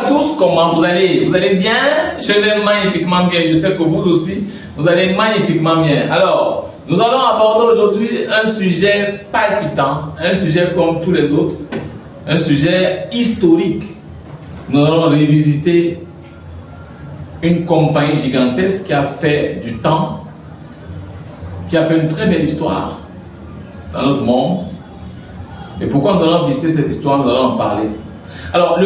tous, comment vous allez? Vous allez bien? Je vais magnifiquement bien. Je sais que vous aussi, vous allez magnifiquement bien. Alors, nous allons aborder aujourd'hui un sujet palpitant, un sujet comme tous les autres, un sujet historique. Nous allons revisiter une compagnie gigantesque qui a fait du temps, qui a fait une très belle histoire dans notre monde. Et pourquoi nous allons visiter cette histoire, nous allons en parler. Alors,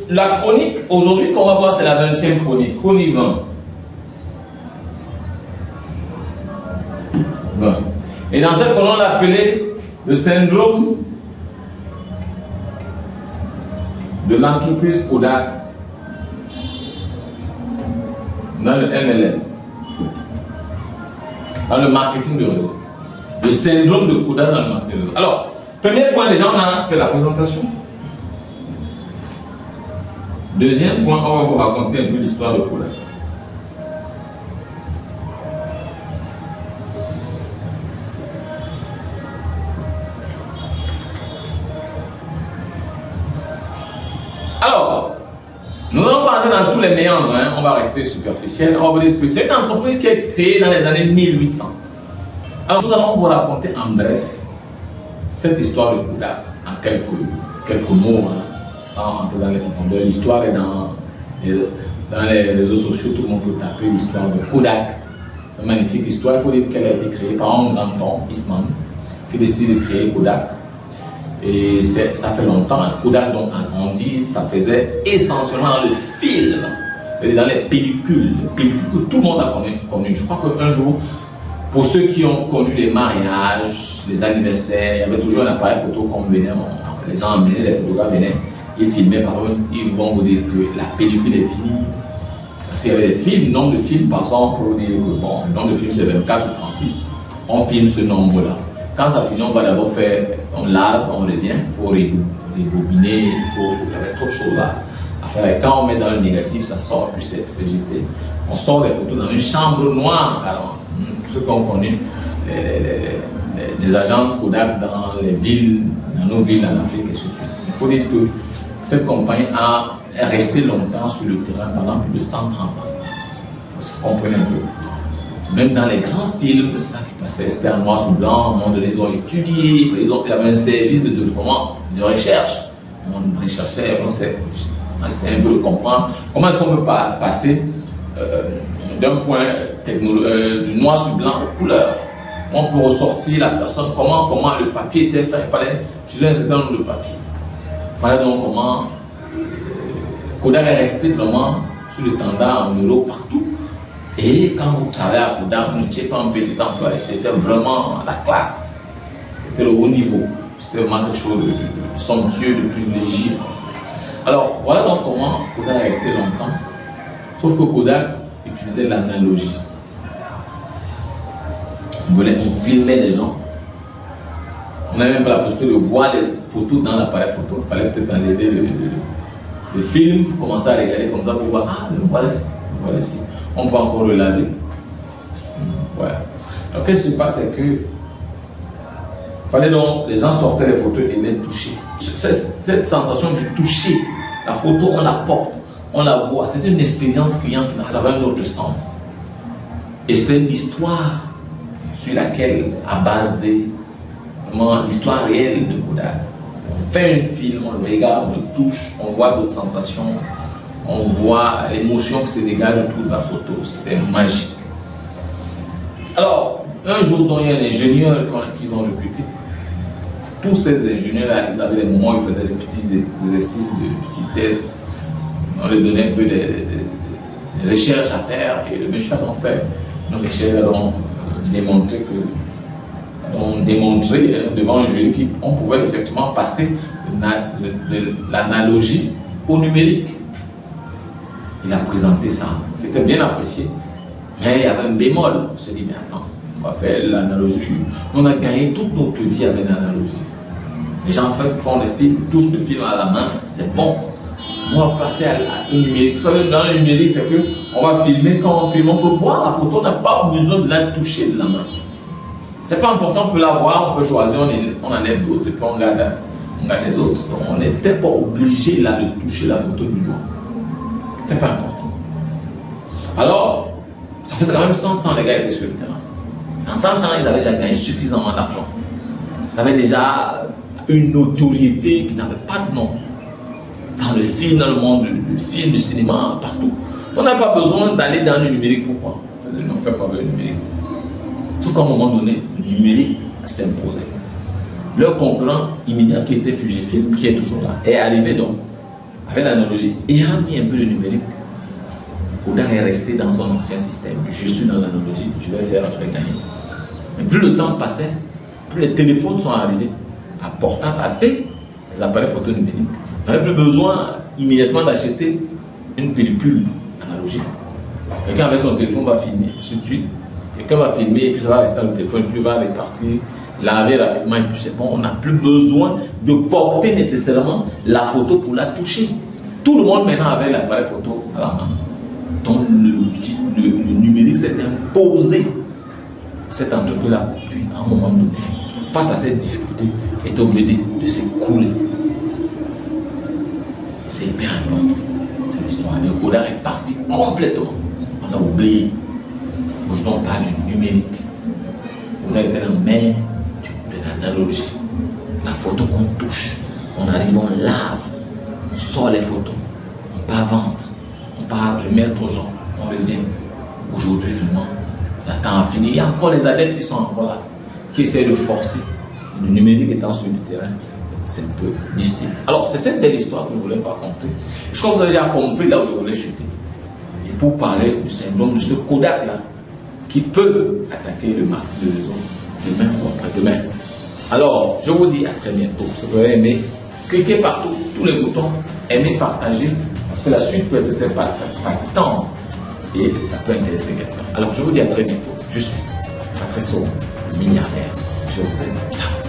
la chronique, aujourd'hui, qu'on va voir, c'est la 20e chronique, chronique 20. Et dans cette chronique, on l'a appelé le syndrome de l'entreprise Kodak dans le MLM, dans le marketing de réseau. Le syndrome de Kodak dans le marketing de réseau. Alors, premier point, déjà, on a fait la présentation. Deuxième point, on va vous raconter un peu l'histoire de Kodak. Alors, nous allons parler dans tous les méandres, hein. On va rester superficiel. On va vous dire que c'est une entreprise qui est créée dans les années 1800. Alors, nous allons vous raconter en bref cette histoire de Kodak en quelques mots, hein, sans rentrer dans les profondeurs. L'histoire est dans les réseaux sociaux, tout le monde peut taper l'histoire de Kodak. C'est une magnifique histoire. Il faut dire qu'elle a été créée par un grand homme, Eastman, qui décide de créer Kodak. Et ça fait longtemps, Kodak donc a grandi, ça faisait essentiellement dans le film, dans les pellicules que tout le monde a connu. Je crois qu'un jour, pour ceux qui ont connu les mariages, les anniversaires, il y avait toujours un appareil photo qu'on venait, les gens amenaient, les photographes venaient, ils filmaient par eux, ils vont vous dire que la pellicule est finie. Parce qu'il y avait des films, nombre de films, par exemple, pour dire que bon, le nombre de films c'est 24 ou 36, on filme ce nombre-là. Quand ça finit, on va d'abord faire, on lave, on revient, il faut rebobiner, il y avait trop de choses à faire. Et quand on met dans le négatif, ça sort, puis c'est jeté. On sort les photos dans une chambre noire, alors, ceux qui ont connu les agents de Kodak dans les villes, dans nos villes en Afrique et ainsi de suite. Il faut dire que cette compagnie est restée longtemps sur le terrain pendant plus de 130 ans. Vous comprenez un peu. Même dans les grands films, c'est ça qui passait, c'était en noir sur blanc, à un moment donné, ils ont étudié, il y avait un service de développement, de recherche. On recherchait, on essayait un peu de comprendre comment est-ce qu'on peut passer d'un point du noir sur blanc aux couleurs. On peut ressortir la personne, comment le papier était fait, il fallait utiliser un certain nombre de papiers. Il fallait donc comment Kodak est resté vraiment sur le tendance en euro partout. Et quand vous travaillez à Kodak, vous n'étiez pas un petit employé, c'était vraiment la classe, c'était le haut niveau, c'était vraiment quelque chose de somptueux, de privilégié. Alors voilà donc comment Kodak est resté longtemps, sauf que Kodak utilisait l'analogie. On filmait les gens, on n'avait même pas la possibilité de voir les photos dans l'appareil photo, il fallait peut-être enlever le film, commencer à regarder comme ça pour voir, ah, voilà ici. On peut encore le laver. Voilà. Donc, qu'est-ce qui se passe, c'est que fallait donc, les gens sortaient les photos et les toucher. Cette sensation du toucher, la photo, on la porte, on la voit. C'est une expérience client qui avait un autre sens. Et c'est l'histoire sur laquelle a basé l'histoire réelle de Kodak. On fait un film, on le regarde, on le touche, on voit d'autres sensations. On voit l'émotion qui se dégage autour de la photo, c'était magique. Alors, un jour, il y a un ingénieur qu'ils ont recruté. Tous ces ingénieurs-là, ils avaient des moments où ils faisaient des petits exercices, des petits tests. On leur donnait un peu des recherches à faire. Et le monsieur a donc fait une recherche, a donc démontré devant un jury qu'on pouvait effectivement passer de l'analogie au numérique. Il a présenté ça, c'était bien apprécié, mais il y avait un bémol. On s'est dit, mais attends, on va faire l'analogie. On a gagné toute notre vie avec l'analogie. Les gens font des films, touchent le film à la main, c'est bon. On va passer à la numérique. Vous savez, dans le numérique, c'est qu'on va filmer, quand on filme, on peut voir la photo, on n'a pas besoin de la toucher de la main. C'est pas important, on peut la voir, on peut choisir, on enlève d'autres, et puis on garde les autres. Donc on n'était pas obligé là de toucher la photo du doigt. C'est pas important. Alors, ça fait quand même 100 ans les gars étaient sur le terrain. En 100 ans, ils avaient déjà gagné suffisamment d'argent. Ils avaient déjà une notoriété qui n'avait pas de nom. Dans le film, dans le monde du film, du cinéma, partout. On n'a pas besoin d'aller dans le numérique. Pourquoi? On ne fait pas le numérique. Sauf qu'à un moment donné, le numérique s'est imposé. Leur concurrent immédiat qui était Fujifilm, qui est toujours là, est arrivé donc avec l'analogie et a mis un peu de numérique. Kodak est resté dans son ancien système. Je suis dans l'analogie, je vais faire, je vais gagner. Mais plus le temps passait, plus les téléphones sont arrivés à portable avec les appareils photo numériques. On n'avait plus besoin immédiatement d'acheter une pellicule analogique. Quelqu'un avec son téléphone va filmer, tout de suite. Quelqu'un va filmer et puis ça va rester dans le téléphone, puis il va repartir, laver rapidement et puis c'est bon. On n'a plus besoin de porter nécessairement la photo pour la toucher. Tout le monde maintenant avait l'appareil photo à la main. Donc le numérique s'est imposé à cette entreprise-là. Puis à un moment donné, face à cette difficulté, est obligé de s'écrouler. C'est hyper important, cette histoire. Le Kodak est parti complètement. On a oublié. Aujourd'hui, on parle du numérique. Kodak était dans la main de l'analogie. La photo qu'on touche, on arrive, on lave, on sort les photos, on part vendre, on part remettre aux gens, on revient. Aujourd'hui, vraiment, ça tend à finir. Il y a encore les adeptes qui sont encore là, qui essaient de forcer. Le numérique étant sur le terrain, c'est un peu difficile. Alors, c'est cette belle histoire que je ne voulais pas raconter. Je crois que vous avez déjà compris là où je voulais chuter. Et pour parler du syndrome de ce Kodak-là, qui peut attaquer le marché de demain ou après-demain. Alors, je vous dis à très bientôt. Si vous avez aimé, cliquez partout, tous les boutons, aimez, partagez, parce que la suite peut être faite par temps et ça peut intéresser quelqu'un. Alors, je vous dis à très bientôt. Je suis Patrice, le milliardaire. Je vous aime. Ciao.